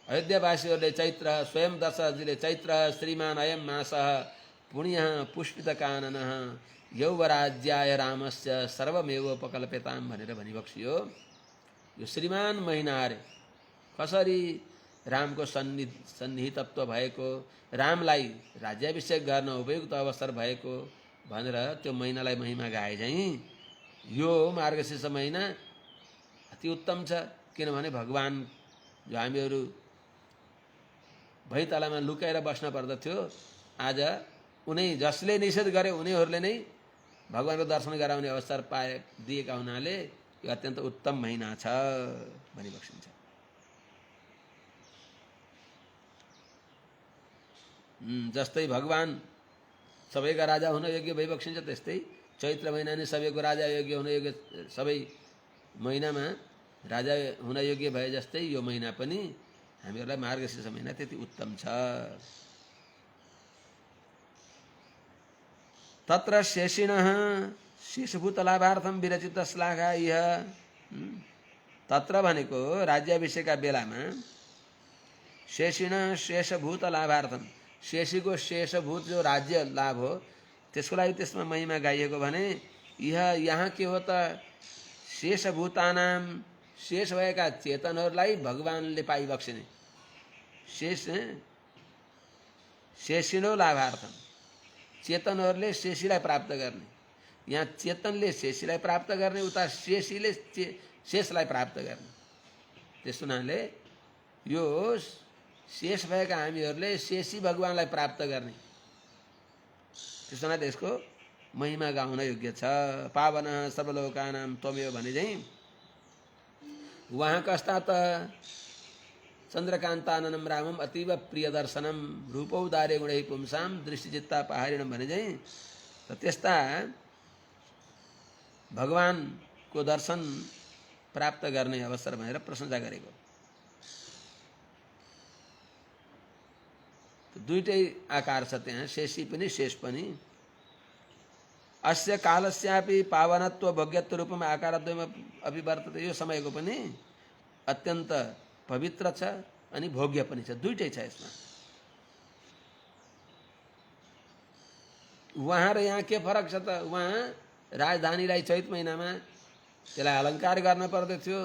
अयोध्यावासीहरूले चैत्र, स्वयं दशरथजीले चैत्र श्रीमान अयम मास पुण्य पुष्पित कानन यौवराज्याय रामस्य सर्वमेव उपकल्प्यताम भनेर भनिबक्सियो। यो श्रीमान महिना अरे कसरी रामको सन्निहितत्व भएको, रामलाई राज्याभिषेक गर्न उपयुक्त अवसर भएको भनेर त्यो महिनालाई महिमा गाए चाहिँ यो मार्गशीर्ष महिना अति उत्तम छ। किनभने भगवान जो हामीहरू भैतलामा लुकाएर बस्न पर्दथ्यो, आज उनै जसले निषेध गरे उनीहरूले नै भगवानको दर्शन गराउने अवसर दिएका हुनाले यो अत्यन्त उत्तम महिना छ भनी बक्सिन्छ। जस्तै भगवान सबैका राजा हुन योग्य भइबक्सिन्छ, त्यस्तै चैत्र महिना नै सबैको राजा योग्य हुन योग्य, सबै महिनामा राजा हुन योग्य भए जस्तै यो महिना पनि हामीहरूलाई मार्गशीर्ष महिना त्यति उत्तम छ। तत्र शेषिणः शेषभूतलाभार्थम विरचित श्लाघा इह। तत्र भनेको राज्याभिषेकका बेलामा शेषिण शेषभूत लाभार्थम, शेषीको शेषभूत जो राज्य लाभ हो त्यसको लागि त्यसमा महिमा गाइएको भने यहाँ के हो त शेषभूतानाम, शेष भएका चेतनहरूलाई भगवानले पाइबक्सिने। शेषिणो लाभार्थम, चेतनहरूले शेषीलाई प्राप्त गर्ने। यहाँ चेतनले शेषीलाई प्राप्त गर्ने, उता शेषीले शेषलाई प्राप्त गर्ने। त्यस हुनाले यो शेष भएका हामीहरूले शेषी भगवानलाई प्राप्त गर्ने, त्यस हुनाले त्यसको महिमा गाउन योग्य छ। पावन सर्वलोकानाम त्वमेव भने चाहिँ वहाँ कस्ता त चन्द्रकान्ताननम रामम अतीव प्रिय दर्शनम रूपौदार्य गुणै पुंसाम दृष्टिचित्ता पहाडिणम भने चाहिँ त्यस्ता भगवानको दर्शन प्राप्त गर्ने अवसर भनेर प्रशंसा गरेको। दुईटै आकार छ त्यहाँ, शेषी पनि शेष पनि। अस्य कालस्यापि पावनत्व भोग्यत्व रूपमा आकारद्वयमा अभिवर्तते। यो समयको पनि अत्यन्त पवित्र छ अनि भोग्य पनि छ, दुईटै छ यसमा। वहाँ र यहाँ के फरक छ त? वहाँ राजधानीलाई चैत महिनामा त्यसलाई अलङ्कार गर्न पर्दथ्यो,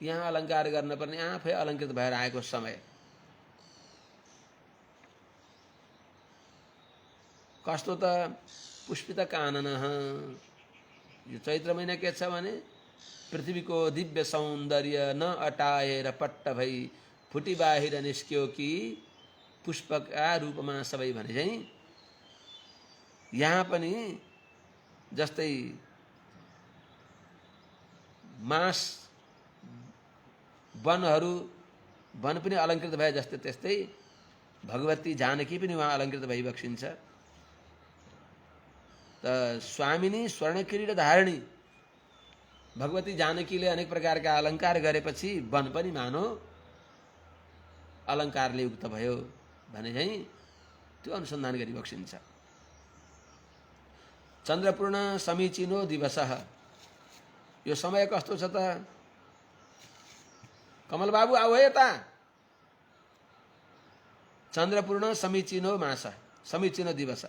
यहाँ अलङ्कार गर्न पर्ने आफै अलङ्कृत भएर आएको समय। कस्तो त पुष्पित कानन। यो चैत्र महिना के छ भने पृथ्वीको दिव्य सौन्दर्य न अटाएर पट्ट भई फुटी बाहिर निस्क्यो कि पुष्पका रूपमा सबै भने चाहिँ यहाँ पनि जस्तै मास वनहरू वन पनि अलङ्कृत भए जस्तै त्यस्तै भगवती जानकी पनि वहाँ अलङ्कृत भइबक्सिन्छ। त स्वामिनी स्वर्ण किरीट धारिणी भगवती जानकीले अनेक प्रकारका अलङ्कार गरेपछि वन पनि मानो अलङ्कारले युक्त भयो भने चाहिँ त्यो अनुसन्धान गरिबक्सिन्छ। चन्द्रपूर्ण समीचीनो दिवसः। यो समय कस्तो छ त? कमल बाबु आऊ है यता। चन्द्रपूर्ण समीचीनो मास, समीचीनो दिवस।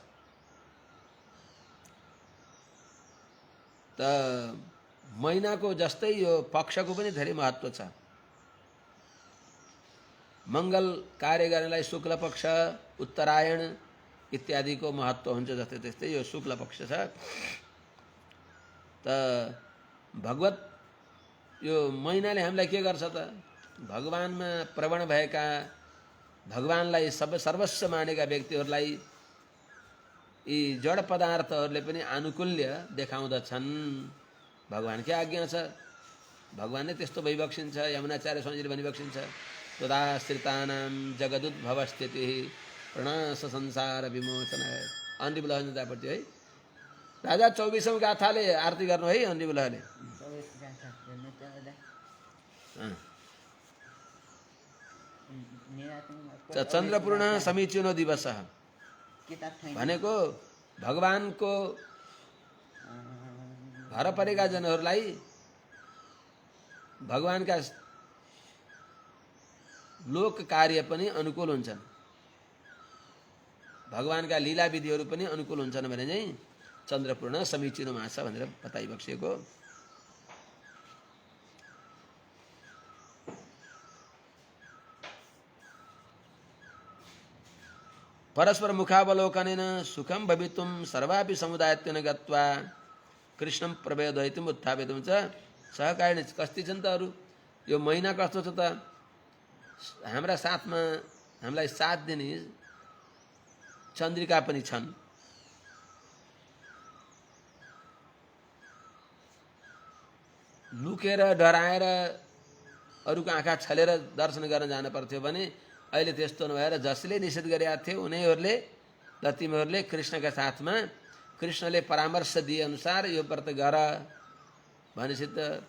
त महिनाको जस्तै यो पक्षको पनि धेरै महत्त्व छ। मङ्गल कार्य गर्नलाई शुक्ल पक्ष, उत्तरायण इत्यादिको महत्त्व हुन्छ, जस्तै त्यस्तै यो शुक्ल पक्ष छ। त भगवत यो महिनाले हामीलाई के गर्छ त? भगवानमा प्रवण भएका, भगवानलाई सर्वस्व मानेका व्यक्तिहरूलाई यी जड पदार्थहरूले पनि आनुकूल्य देखाउँदछन्। भगवानकै आज्ञा छ, भगवानले त्यस्तो भइबक्सिन्छ। यमुनाचार्य स्वामीजीले भनिबक्सिन्छ, तदाश्रितानां जगदुद्भव स्थितिः प्रणाश संसार विमोचन। अन्डी बुलह जापट्टि है राजा 24औं गाथाले आरती गर्नु है। अन्डी बुलहले चन्द्रपूर्ण समीचीनो दिवस भनेको भगवानको घर परेका जनहरूलाई भगवानका लोक कार्य पनि अनुकूल हुन्छन्, भगवानका लीला विधिहरू पनि अनुकूल हुन्छन् भने चाहिँ चन्द्रपूर्ण समीचीनो मास भनेर बताइबक्सिएको। परस्पर मुखावलोकनेन सुखम भवितुं सर्वापि समुदायत्वेन गत्वा कृष्णं प्रवेदयितुम् उत्थापितुं च सहकारिणी। कस्ती छन् त अरू? यो महिना कस्तो छ त? हाम्रा साथमा हामीलाई साथ दिने चन्द्रिका पनि छन्। लुकेर डराएर अरूको आँखा छलेर दर्शन गर्न जान पर्थ्यो भने अहिले त्यस्तो नभएर जसले निषेध गरेका थियो उनीहरूले र तिमीहरूले कृष्णका साथमा कृष्णले परामर्श दिए अनुसार यो व्रत गर भनेपछि त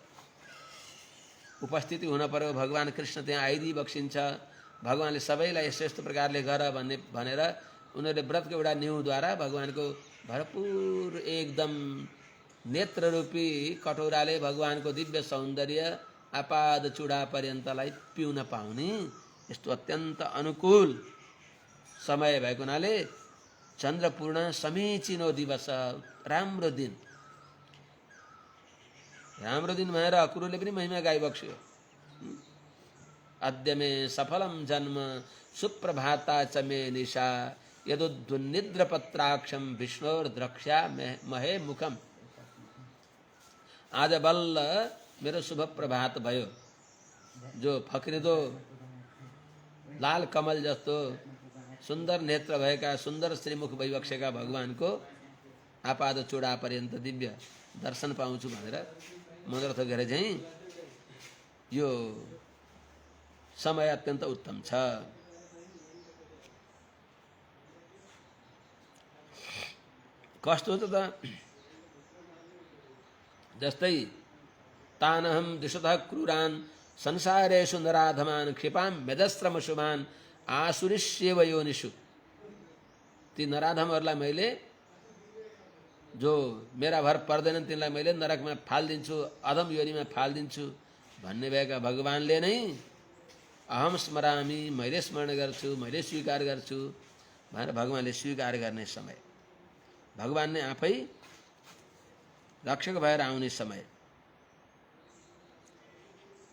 उपस्थिति हुन पर्यो। भगवान कृष्ण त्यहाँ आइदिई बक्सिन्छ, भगवानले सबैलाई यस्तो यस्तो प्रकारले गर भनेर उनीहरूले व्रतको एउटा न्युद्वारा भगवानको भरपूर एकदम नेत्ररूपी कटौराले भगवानको दिव्य सौन्दर्य आपाद चूडा पर्यन्तलाई पिउन पाउने यस्तो अत्यन्त अनुकूल समय भएको हुनाले चन्द्रपूर्ण समीचीनो दिवस, राम्रो दिन। राम्रो दिन भनेर अक्रूरले पनि महिमा गाइबक्स्यो। अद्य मे सफलम जन्म सुप्रभाता च मे निशा यदुद्वन्निद्रपत्राक्षम विष्णोर्द्रक्ष्या महे मुखम। आज बल्ल मेरो शुभ प्रभात भयो। जो फक्रिदो लाल कमल जस्तो सुन्दर नेत्र भएका सुन्दर श्रीमुख भइबक्सेका भगवानको आपाद चूडा पर्यन्त दिव्य दर्शन पाउँछु भनेर मनोरथ गरे चाहिँ यो समय अत्यन्त उत्तम छ। कस्तो त जस्तै तानहम दिशतः क्रूरान् संसारेषु नराधमान् क्षिपां मेदस्रमशुभान् आसुरिष्येव योनिषु। ती नराधमहरूलाई मैले जो मेरा भर पर्दैनन् तिनलाई मैले नरकमा फालिदिन्छु, अधम योनिमा फालिदिन्छु भन्ने भएका भगवानले नै अहम स्मरामी, मैले स्मरण गर्छु, मैले स्वीकार गर्छु भनेर भगवानले स्वीकार गर्ने समय, भगवान नै आफै रक्षक भएर आउने समय।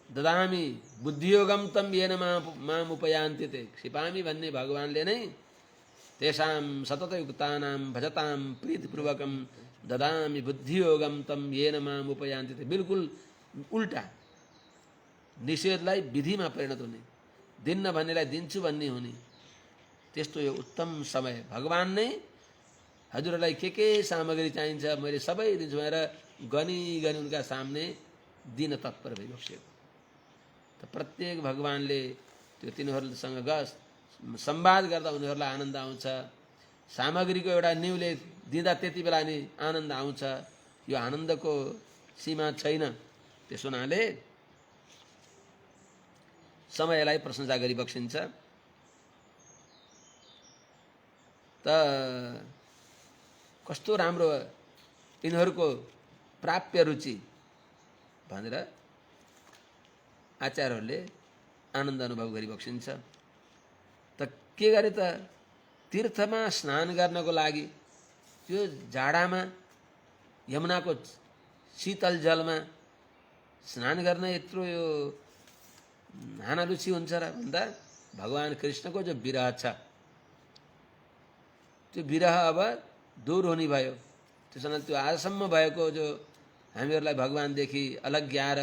ददामी बुद्धियोगम तम येन माम उपयान्ति ते। क्षिपामी भन्ने भगवानले नै तेषां सततयुक्तानां भजतां प्रीतिपूर्वकं ददामी बुद्धियोगम तम येन माम उपयान्ति ते। बिल्कुल उल्टा, निषेधलाई विधिमा परिणत हुने, दिन्न भन्नेलाई दिन्छु भन्ने हुने, त्यस्तो यो उत्तम समय। भगवान नै हजुरहरूलाई के सामग्री चाहिन्छ मैले सबै दिन्छु भनेर गनी गनी उनका सामने दिन तत्पर भइबक्सेको। त प्रत्येक भगवानले त्यो तिनीहरूसँग संवाद गर्दा उनीहरूलाई आनन्द आउँछ। सामग्रीको एउटा न्युले दिँदा त्यति बेला नि आनन्द आउँछ। यो आनन्दको सीमा छैन। त्यसो हुनाले समयलाई प्रशंसा गरिबक्सिन्छ। त कस्तो राम्रो यिनीहरूको प्राप्य रुचि भनेर आचार्यहरूले आनन्द अनुभव गरिबक्सिन्छ। त के गरे त तीर्थमा स्नान गर्नको लागि त्यो जाडामा यमुनाको शीतल जलमा स्नान गर्न यत्रो यो हानालुची हुन्छ र भन्दा भगवान कृष्णको जो विरह छ त्यो विरह अब दूर हुने भयो। त्यसैले त्यो आजसम्म भएको जो हामीहरूलाई भगवानदेखि अलग्याएर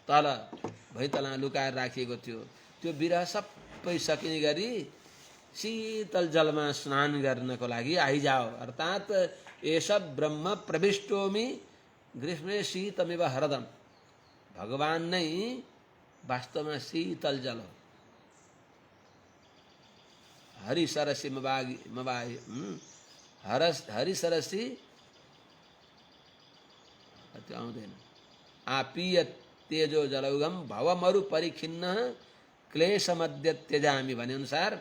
तल भैतला लुकाएर राखिएको थियो त्यो विरह सबै सकिने गरी शीतल जलमा स्नान गर्नको लागि आइजाओ। अर्थात् एष ब्रह्म प्रविष्टोमि ग्रीष्मे शीतमेव हरदम। भगवान नै वास्तवमा शीतल जल हो। हरि सरसी मवाही हरि सरसी त्यो आउँदैन। आपीय तेजो जलौघम भवमरु परिखिन्न क्लेश मध्य त्यजामी भने अनुसार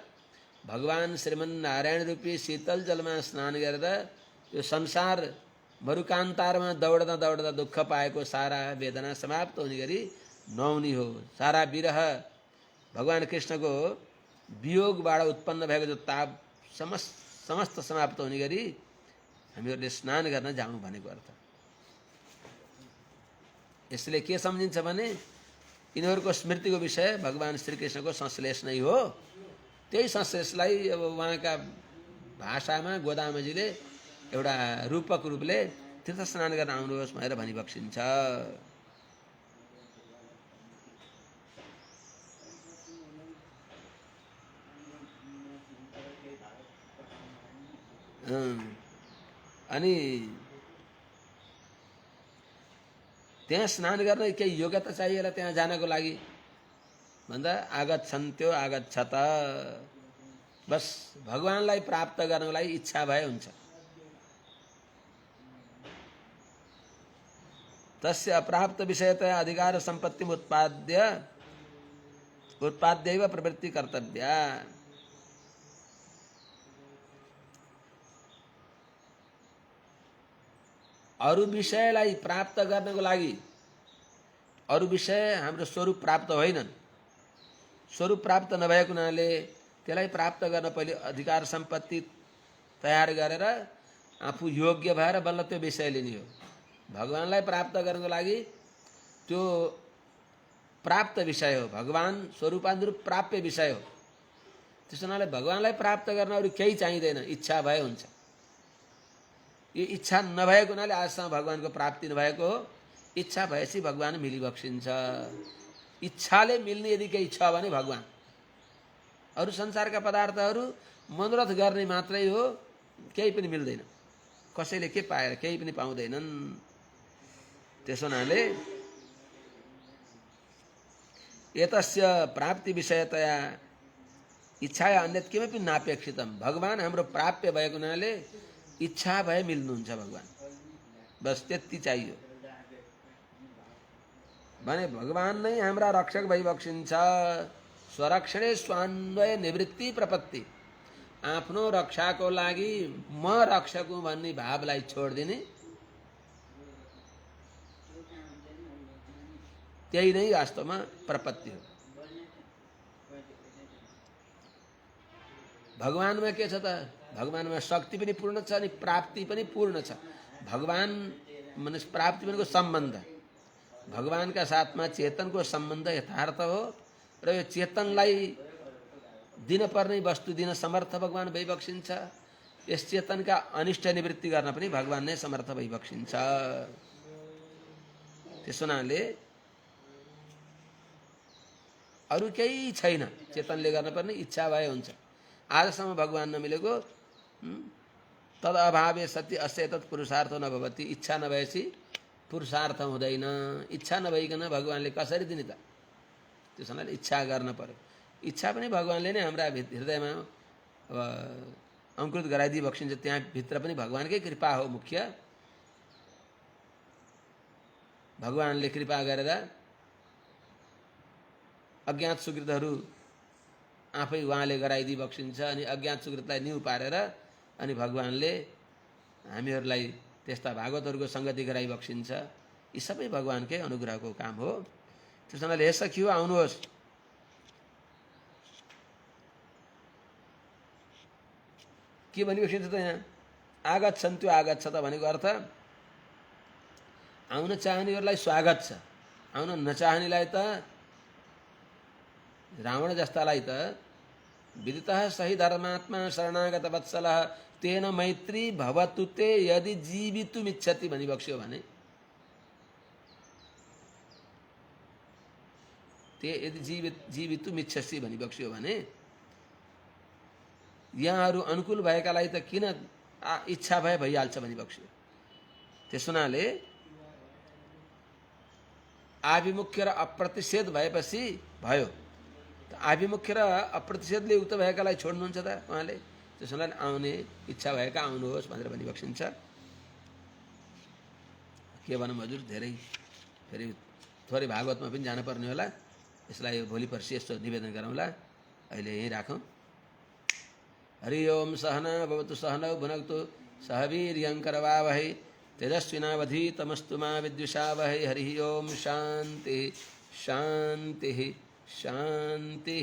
भगवान श्रीमन नारायण रूपी शीतल जलमा स्नान गरेर यो संसार मरुकान्तारमा दौड्दा दौड्दा दुःख पाएको सारा वेदना समाप्त हुने गरी नुहाउने हो। सारा विरह भगवान कृष्णको वियोगबाट उत्पन्न भएको जो ताप समस्त समाप्त हुने गरी हामीहरूले स्नान गर्न जाउँ भनेको अर्थ। यसले के सम्झिन्छ भने यिनीहरूको स्मृतिको विषय भगवान श्रीकृष्णको संश्लेष नै हो। त्यही संश्लेषलाई अब उहाँका भाषामा गोदामजीले एउटा रूपक रूपले तीर्थ स्नान गर्न आउनुहोस् भनेर भनिबक्सिन्छ। अनि त्यहाँ स्नान गर्न केही योग्यता चाहिएला त्यहाँ जानको लागि भन्दा आगच्छन्त्यो आगच्छत। बस भगवानलाई प्राप्त गर्नको लागि इच्छा भए हुन्छ। तस्य अप्राप्त विषयतया अधिकार सम्पत्ति उत्पाद्यैव प्रवृत्ति कर्तव्या। अरु विषयलाई प्राप्त गर्नको लागि अरु विषय हाम्रो स्वरूप प्राप्त होइनन्। स्वरूप प्राप्त नभएको हुनाले त्यसलाई प्राप्त गर्न पहिले अधिकार सम्पत्ति तयार गरेर आफू योग्य भएर बल्ल त्यो विषय लिने हो। भगवानलाई प्राप्त गर्नको लागि त्यो प्राप्त विषय हो। भगवान स्वरूपानुरूप प्राप्य विषय हो। त्यसो हुनाले भगवानलाई प्राप्त गर्न अरू केही चाहिँदैन, इच्छा भए हुन्छ। यो इच्छा नभएको हुनाले आजसम्म भगवानको प्राप्ति नभएको हो। इच्छा भएपछि भगवान मिलिबक्सिन्छ। इच्छाले मिल्ने यदि केही छ भने भगवान। अरू संसारका पदार्थहरू मनोरथ गर्ने मात्रै हो, केही पनि मिल्दैन। कसैले के पाएर केही पनि पाउँदैनन्। त्यसो हुनाले एतस्य प्राप्ति विषयतया इच्छाया अन्यत् किमपि नापेक्षितम। भगवान हाम्रो प्राप्य भएको हुनाले इच्छा भए मिल्नुहुन्छ भगवान। बस त्यति चाहियो भने भगवान नै हाम्रा रक्षक भइबक्सिन्छ। स्वरक्षणे स्वान्वय निवृत्ति प्रपत्ति। आफ्नो रक्षाको लागि म रक्षक हुँ भन्ने भावलाई छोडिदिने, त्यही नै वास्तवमा प्रपत्ति हो। भगवानमा के छ त? भगवानमा शक्ति पनि पूर्ण छ अनि प्राप्ति पनि पूर्ण छ। भगवान मानिस प्राप्ति भनेको सम्बन्ध। भगवानका साथमा चेतनको सम्बन्ध यथार्थ हो र यो चेतनलाई दिनपर्ने वस्तु दिन समर्थ भगवान भइबक्सिन्छ। यस चेतनका अनिष्ट निवृत्ति गर्न पनि भगवान नै समर्थ भइबक्सिन्छ। त्यसो हुनाले अरू केही छैन। चेतनले गर्नुपर्ने इच्छा भए हुन्छ। आजसम्म भगवान नमिलेको तद अभावे सति अस्य तत् पुरुषार्थ नभवति। इच्छा नभएपछि पुरुषार्थ हुँदैन। इच्छा नभइकन भगवानले कसरी दिने त? त्यसो हुनाले इच्छा गर्न पर्यो। इच्छा पनि भगवानले नै हाम्रा हृदयमा अब अंकुरित गराइदिई बक्सिन्छ। त्यहाँ भित्र पनि भगवानकै कृपा हो मुख्य। भगवानले कृपा गरेर अज्ञात सुकृतहरू आफै उहाँले गराइदिई बक्सिन्छ अनि अज्ञात सुकृतलाई न्यु पारेर अनि भगवानले हामीहरूलाई त्यस्ता भागवतहरूको संगति गराइ बक्सिन्छ। यी सबै भगवानकै अनुग्रहको काम हो। त्यसैले हे सखियो आउनुहोस्। के भनिबक्सिन्छ त यहाँ? आगच्छन्त्यो आगच्छत भनेको अर्थ आउन चाहनेहरूलाई स्वागत छ, आउन नचाहनेलाई त रावण जस्तालाई त विदितः सही धर्मात्मा शरणागत वत्सलः तेन मैत्री भवतु ते यदि जीवितुम इच्छति भनी बक्स्यो भने, ते यदि जीवितुम इच्छसि भनी बक्स्यो भने यहाँहरू अनुकूल भएकालाई त किन इच्छा भए भइहाल्छ भनी बक्स्यो। त्यस हुनाले आभिमुख्य र अप्रतिषेध भएपछि भयो, आभिमुख्य र अप्रतिषेधले युक्त भएकालाई छोड्नुहुन्छ त उहाँले। त्यस हुनाले आउने इच्छा भएका आउनुहोस् भनेर भनी बक्सिन्छ। के भनौँ हजुर, धेरै फेरि थोरै भागवतमा पनि जानुपर्ने होला, यसलाई भोलि पर्सि यस्तो निवेदन गरौँला। अहिले यहीँ राखौँ। हरि ओम सहना भवतु सहनौ भुनक्तु सह वीर्यङ्करवावहै तेजस्विनावधीतमस्तु मा विद्विषावहै। हरि ओम शान्ति शान्ति शान्ति।